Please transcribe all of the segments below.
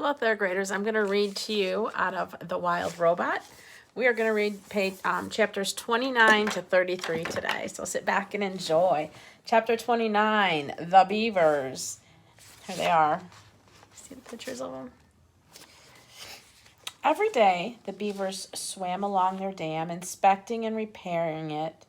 Hello, third graders. I'm going to read to you out of The Wild Robot. We are going to read chapters 29 to 33 today, so sit back and enjoy. Chapter 29, The Beavers. Here they are. See the pictures of them? Every day, the beavers swam along their dam, inspecting and repairing it.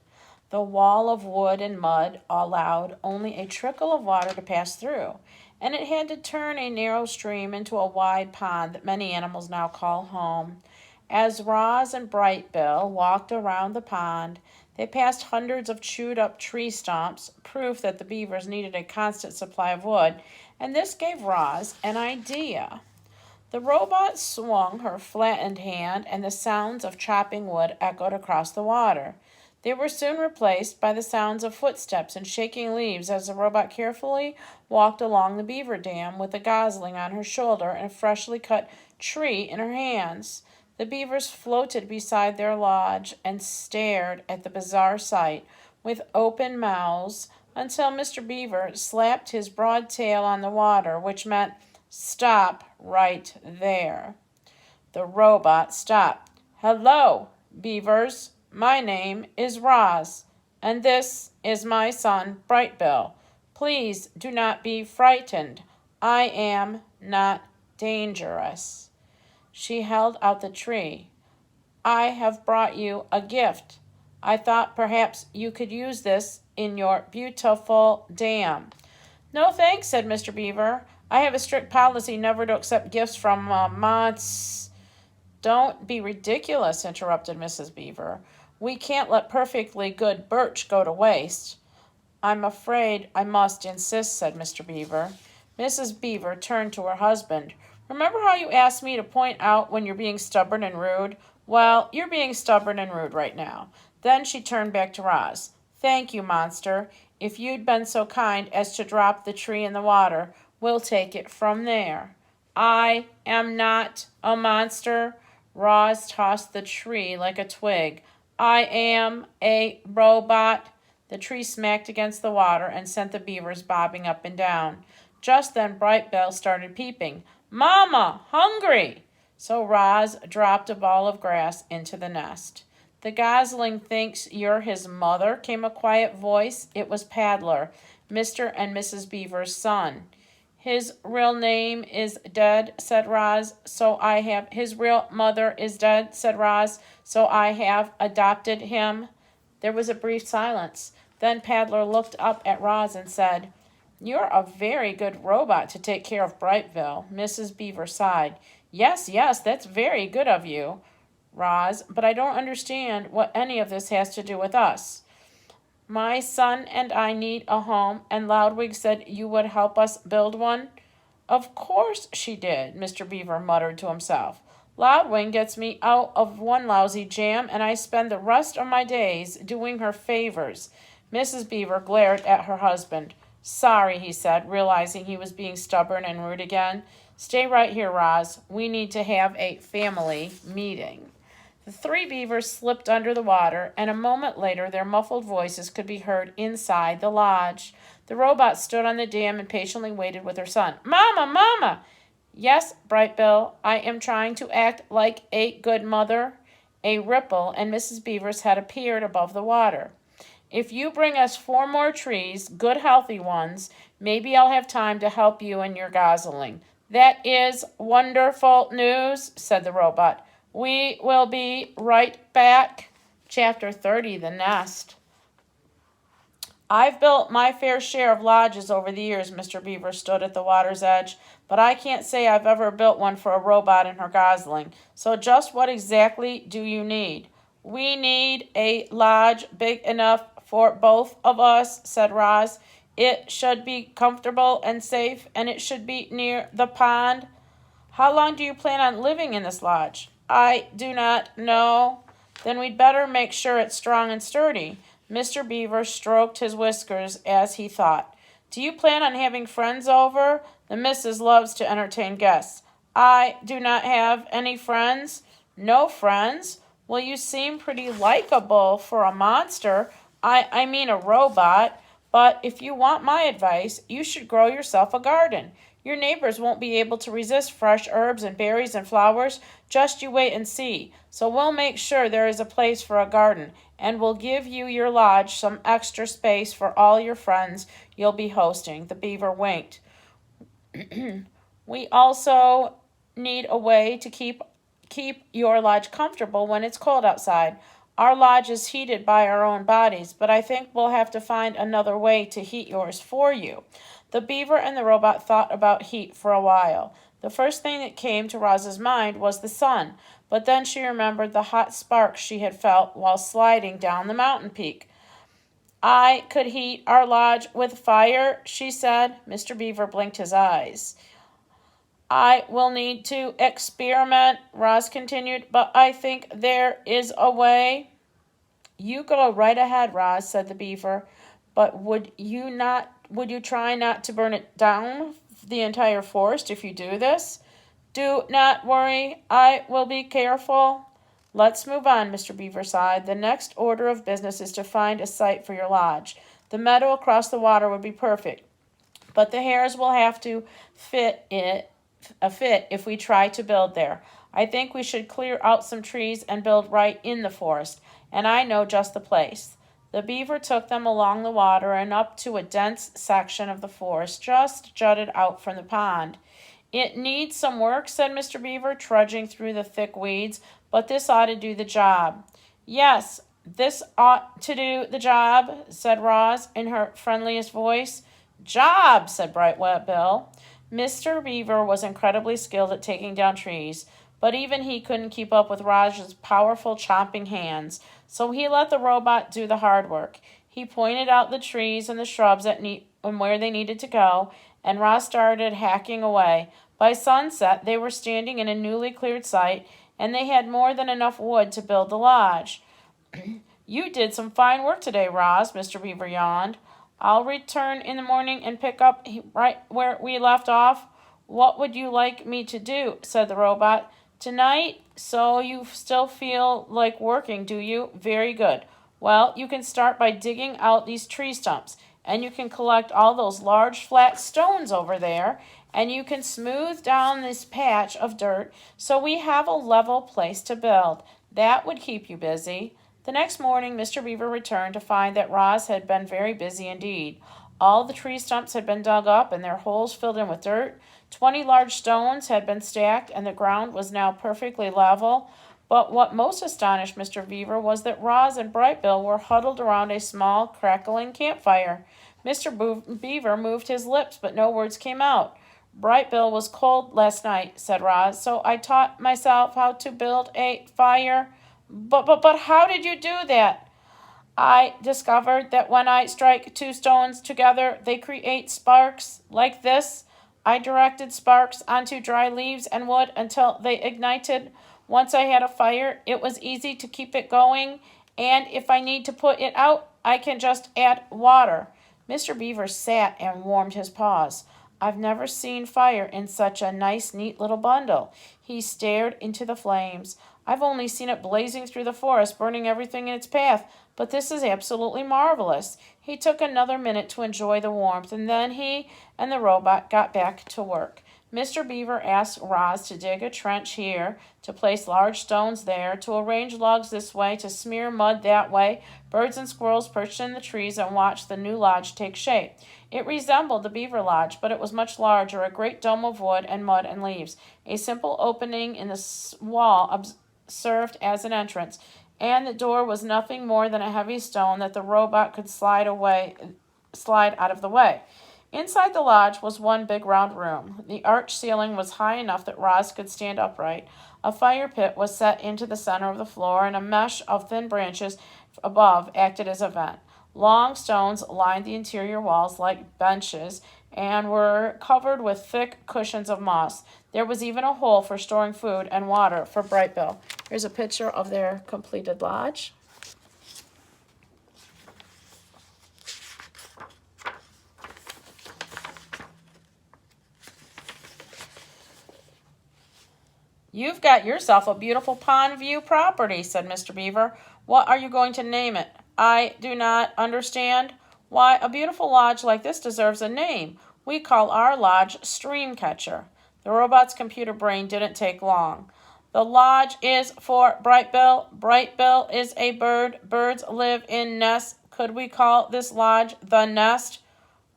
The wall of wood and mud allowed only a trickle of water to pass through, and it had to turn a narrow stream into a wide pond that many animals now call home. As Roz and Brightbill walked around the pond, they passed hundreds of chewed-up tree stumps, proof that the beavers needed a constant supply of wood, and this gave Roz an idea. The robot swung her flattened hand, and the sounds of chopping wood echoed across the water. They were soon replaced by the sounds of footsteps and shaking leaves as the robot carefully walked along the beaver dam with a gosling on her shoulder and a freshly cut tree in her hands. The beavers floated beside their lodge and stared at the bizarre sight with open mouths until Mr. Beaver slapped his broad tail on the water, which meant, "Stop right there." The robot stopped. "Hello, beavers. My name is Roz, and this is my son, Brightbill. Please do not be frightened. I am not dangerous." She held out the tree. "I have brought you a gift. I thought perhaps you could use this in your beautiful dam." "No thanks," said Mr. Beaver. "I have a strict policy never to accept gifts from months." "Don't be ridiculous," interrupted Mrs. Beaver. "We can't let perfectly good birch go to waste." "I'm afraid I must insist," said Mr. Beaver. Mrs. Beaver turned to her husband. "Remember how you asked me to point out when you're being stubborn and rude? Well, you're being stubborn and rude right now." Then she turned back to Roz. "Thank you, monster. If you'd been so kind as to drop the tree in the water, we'll take it from there." "I am not a monster." Roz tossed the tree like a twig. "I am a robot." The tree smacked against the water and sent the beavers bobbing up and down. Just then Brightbill started peeping. "Mama, hungry!" So Roz dropped a ball of grass into the nest. "The gosling thinks you're his mother," came a quiet voice. It was Paddler, Mr. and Mrs. Beaver's son. "His real name is dead," said Roz, his real mother is dead," said Roz, "so I have adopted him." There was a brief silence. Then Paddler looked up at Roz and said, "You're a very good robot to take care of Brightbill." Mrs. Beaver sighed. Yes, that's very good of you, Roz, but I don't understand what any of this has to do with us." "My son and I need a home, and Loudwig said you would help us build one." "Of course she did," Mr. Beaver muttered to himself. "Loudwig gets me out of one lousy jam, and I spend the rest of my days doing her favors." Mrs. Beaver glared at her husband. "Sorry," he said, realizing he was being stubborn and rude again. "Stay right here, Roz. We need to have a family meeting." The three beavers slipped under the water, and a moment later their muffled voices could be heard inside the lodge. The robot stood on the dam and patiently waited with her son. "Mama, Mama!" "Yes, Brightbill, I am trying to act like a good mother." A ripple and Mrs. Beaver's head appeared above the water. "If you bring us 4 more trees, good healthy ones, maybe I'll have time to help you in your gosling." "That is wonderful news," said the robot. "We will be right back." Chapter 30, The Nest. "I've built my fair share of lodges over the years," Mr. Beaver stood at the water's edge, "but I can't say I've ever built one for a robot and her gosling. So just what exactly do you need?" "We need a lodge big enough for both of us," said Roz. "It should be comfortable and safe, and it should be near the pond." "How long do you plan on living in this lodge?" "I do not know." "Then we'd better make sure it's strong and sturdy." Mr. Beaver stroked his whiskers as he thought. "Do you plan on having friends over? The missus loves to entertain guests." "I do not have any friends." "No friends? Well, you seem pretty likable for a monster. I mean a robot. But if you want my advice, you should grow yourself a garden. Your neighbors won't be able to resist fresh herbs and berries and flowers. Just you wait and see. So we'll make sure there is a place for a garden, and we'll give you your lodge some extra space for all your friends you'll be hosting." The beaver winked. "We also need a way to keep your lodge comfortable when it's cold outside. Our lodge is heated by our own bodies, but I think we'll have to find another way to heat yours for you." The beaver and the robot thought about heat for a while. The first thing that came to Roz's mind was the sun, but then she remembered the hot sparks she had felt while sliding down the mountain peak. "I could heat our lodge with fire," she said. Mr. Beaver blinked his eyes. "I will need to experiment," Roz continued, "but I think there is a way." "You go right ahead, Roz," said the beaver, "but would you try not to burn it down, the entire forest, if you do this?" "Do not worry, I will be careful." "Let's move on," Mr. Beaver sighed. "The next order of business is to find a site for your lodge. The meadow across the water would be perfect, but the hares will have to fit if we try to build there. I think we should clear out some trees and build right in the forest, and I know just the place." The beaver took them along the water and up to a dense section of the forest just jutted out from the pond. "It needs some work," said Mr. Beaver, trudging through the thick weeds, "but this ought to do the job." "Yes, this ought to do the job," said Roz in her friendliest voice. "Job," said Bright Bill. Mr. Beaver was incredibly skilled at taking down trees, but even he couldn't keep up with Roz's powerful chopping hands, so he let the robot do the hard work. He pointed out the trees and the shrubs and where they needed to go, and Roz started hacking away. By sunset, they were standing in a newly cleared site, and they had more than enough wood to build the lodge. "You did some fine work today, Roz," Mr. Beaver yawned. "I'll return in the morning and pick up right where we left off." "What would you like me to do?" said the robot. "Tonight? So you still feel like working, do you? Very good. Well, you can start by digging out these tree stumps, and you can collect all those large flat stones over there, and you can smooth down this patch of dirt so we have a level place to build. That would keep you busy." The next morning, Mr. Beaver returned to find that Roz had been very busy indeed. All the tree stumps had been dug up and their holes filled in with dirt. 20 large stones had been stacked, and the ground was now perfectly level. But what most astonished Mr. Beaver was that Roz and Bright Bill were huddled around a small, crackling campfire. Mr. Beaver moved his lips, but no words came out. "Bright Bill was cold last night," said Roz, "so I taught myself how to build a fire." But how did you do that?" "I discovered that when I strike two stones together, they create sparks like this." I directed sparks onto dry leaves and wood until they ignited. Once I had a fire, it was easy to keep it going, and if I need to put it out, I can just add water." Mr. Beaver sat and warmed his paws. "I've never seen fire in such a nice, neat little bundle." He stared into the flames. "I've only seen it blazing through the forest, burning everything in its path, but this is absolutely marvelous." He took another minute to enjoy the warmth, and then he and the robot got back to work. Mr. Beaver asked Roz to dig a trench here, to place large stones there, to arrange logs this way, to smear mud that way. Birds and squirrels perched in the trees and watched the new lodge take shape. It resembled the Beaver Lodge, but it was much larger, a great dome of wood and mud and leaves. A simple opening in the wall served as an entrance, and the door was nothing more than a heavy stone that the robot could slide out of the way. Inside the lodge was one big round room. The arched ceiling was high enough that Roz could stand upright. A fire pit was set into the center of the floor, and a mesh of thin branches above acted as a vent. Long stones lined the interior walls like benches and were covered with thick cushions of moss. There was even a hole for storing food and water for Bright Bill. Here's a picture of their completed lodge. "You've got yourself a beautiful pond view property," said Mr. Beaver. "What are you going to name it?" "I do not understand." "Why, a beautiful lodge like this deserves a name. We call our lodge Streamcatcher. The robot's computer brain didn't take long. The lodge is for Brightbill. Brightbill is a bird. Birds live in nests. Could we call this lodge the Nest?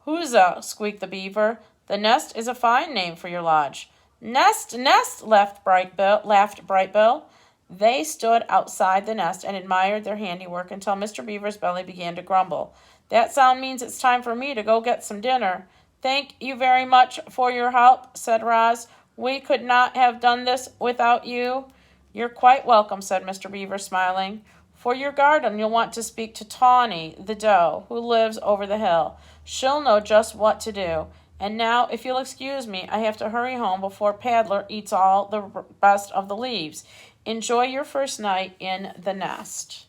Huzzah, squeaked the beaver. The Nest is a fine name for your lodge. Nest, nest, laughed Brightbill. They stood outside the nest and admired their handiwork until Mr. Beaver's belly began to grumble. That sound means it's time for me to go get some dinner. Thank you very much for your help, said Roz. We could not have done this without you. You're quite welcome, said Mr. Beaver, smiling. For your garden, you'll want to speak to Tawny, the doe, who lives over the hill. She'll know just what to do. And now, if you'll excuse me, I have to hurry home before Paddler eats all the rest of the leaves. Enjoy your first night in the nest.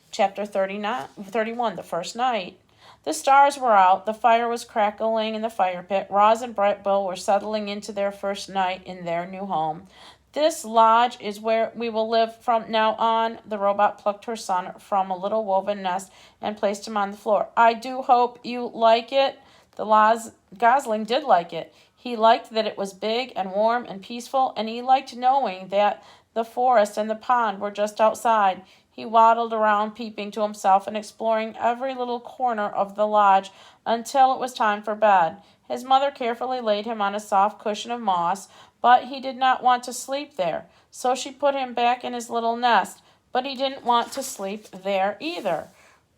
Chapter 31, the first night. The stars were out, the fire was crackling in the fire pit. Roz and Brightbill were settling into their first night in their new home. This lodge is where we will live from now on. The robot plucked her son from a little woven nest and placed him on the floor. I do hope you like it. The Gosling did like it. He liked that it was big and warm and peaceful, and he liked knowing that the forest and the pond were just outside. He waddled around, peeping to himself and exploring every little corner of the lodge until it was time for bed. His mother carefully laid him on a soft cushion of moss, but he did not want to sleep there, so she put him back in his little nest, but he didn't want to sleep there either.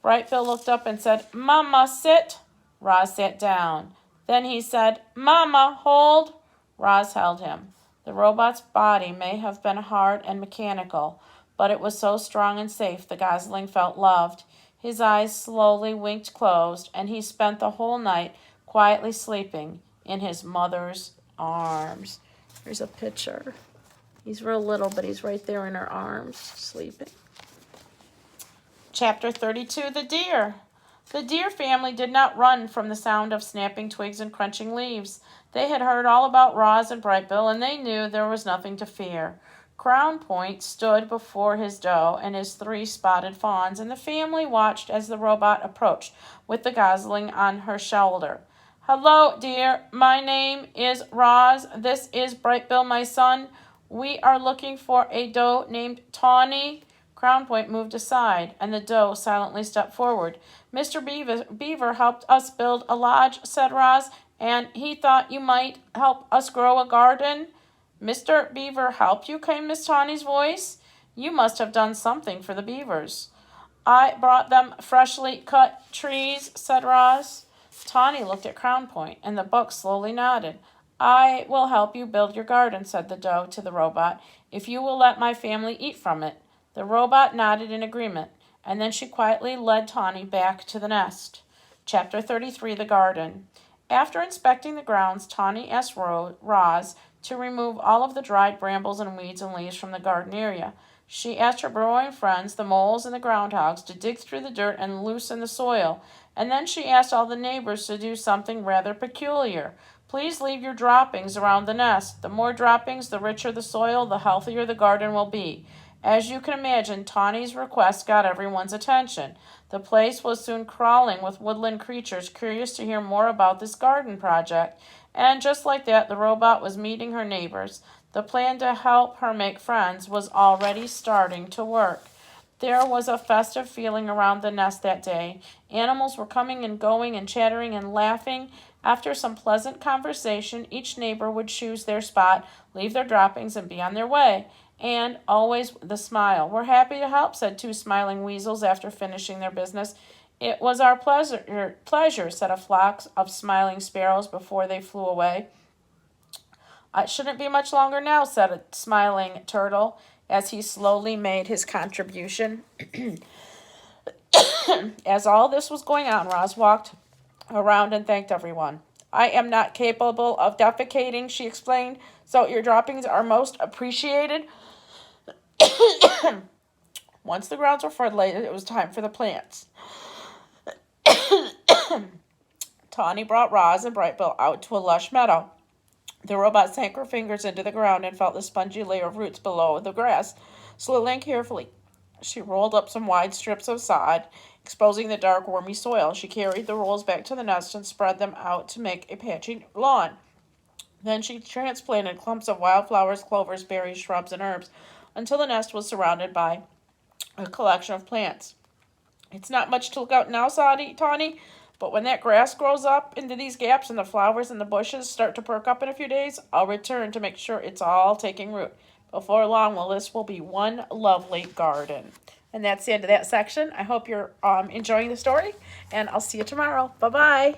Brightbill looked up and said, Mama, sit. Roz sat down. Then he said, Mama, hold. Roz held him. The robot's body may have been hard and mechanical, but it was so strong and safe the Gosling felt loved. His eyes slowly winked closed, and he spent the whole night quietly sleeping in his mother's arms. Here's a picture. He's real little, but he's right there in her arms, sleeping. Chapter 32, the deer. The deer family did not run from the sound of snapping twigs and crunching leaves. They had heard all about Roz and Brightbill, and they knew there was nothing to fear. Crown Point stood before his doe and his 3 spotted fawns, and the family watched as the robot approached, with the Gosling on her shoulder. Hello, dear. My name is Roz. This is Brightbill, my son. We are looking for a doe named Tawny. Crown Point moved aside, and the doe silently stepped forward. Mr. Beaver helped us build a lodge, said Roz, and he thought you might help us grow a garden. Mr. Beaver helped you, came Miss Tawny's voice. You must have done something for the beavers. I brought them freshly cut trees, said Roz. Tawny looked at Crown Point, and the buck slowly nodded. I will help you build your garden, said the doe to the robot, if you will let my family eat from it. The robot nodded in agreement, and then she quietly led Tawny back to the nest. Chapter 33, the garden. After inspecting the grounds, Tawny asked Roz to remove all of the dried brambles and weeds and leaves from the garden area. She asked her burrowing friends, the moles and the groundhogs, to dig through the dirt and loosen the soil, and then she asked all the neighbors to do something rather peculiar. Please leave your droppings around the nest. The more droppings, the richer the soil, the healthier the garden will be. As you can imagine, Tawny's request got everyone's attention. The place was soon crawling with woodland creatures curious to hear more about this garden project, and just like that, the robot was meeting her neighbors. The plan to help her make friends was already starting to work. There was a festive feeling around the nest that day. Animals were coming and going and chattering and laughing. After some pleasant conversation, each neighbor would choose their spot, leave their droppings, and be on their way. And always the smile. We're happy to help, said 2 smiling weasels after finishing their business. It was our pleasure, said a flock of smiling sparrows before they flew away. It shouldn't be much longer now, said a smiling turtle as he slowly made his contribution. As all this was going on, Roz walked around and thanked everyone. I am not capable of defecating, she explained, so your droppings are most appreciated. Once the grounds were fertilized, it was time for the plants. Tawny brought Roz and Brightbill out to a lush meadow. The robot sank her fingers into the ground and felt the spongy layer of roots below the grass. Slowly and carefully, She rolled up some wide strips of sod, exposing the dark, wormy soil. She carried the rolls back to the nest and spread them out to make a patchy lawn. Then she transplanted clumps of wildflowers, clovers, berries, shrubs, and herbs until the nest was surrounded by a collection of plants. It's not much to look out now, Tawny, but when that grass grows up into these gaps and the flowers and the bushes start to perk up in a few days, I'll return to make sure it's all taking root. Before long, well, this will be one lovely garden. And that's the end of that section. I hope you're enjoying the story, and I'll see you tomorrow. Bye-bye.